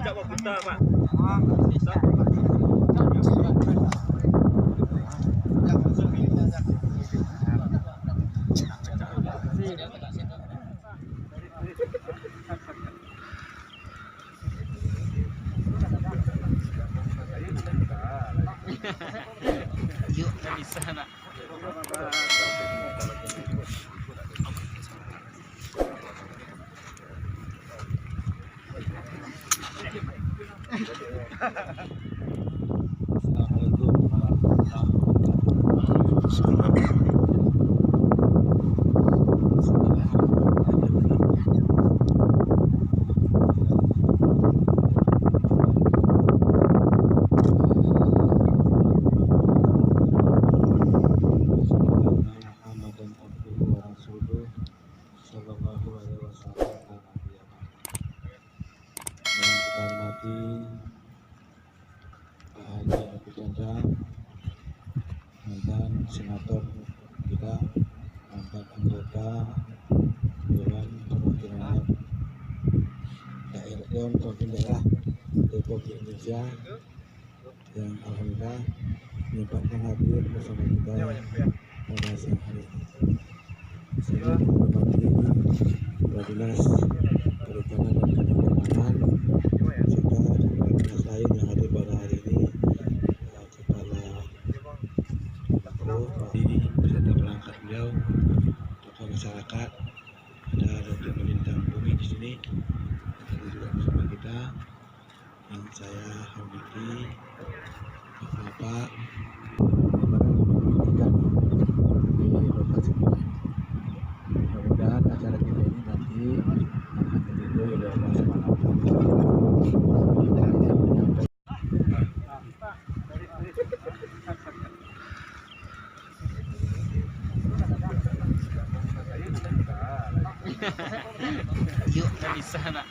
Coba buta, Pak. Yuk, nggak bisa, nak. Assalamualaikum warahmatullahi mantan senator kita, mantan anggota Dewan Perwakilan Daerah Dewan Perwakilan Daerah Republik Indonesia yang alhamdulillah menyempatkan hadir bersama kita pada siang hari ini. Saya menghormati Kepala Dinas Perikanan dan Keamanan serta kepala dinas lain yang hadir pada hari ini, Kepala beserta perangkat beliau, tokoh masyarakat, ada Raja Melintang Bumi di sini, ada juga bersama kita yang saya hormati, Bapak, di lokasi ini. Mudah-mudahan acara kita ini nanti akan diridhoi oleh Allah Subhanahu wa Ta'ala. Yuk, nggak bisa, nak.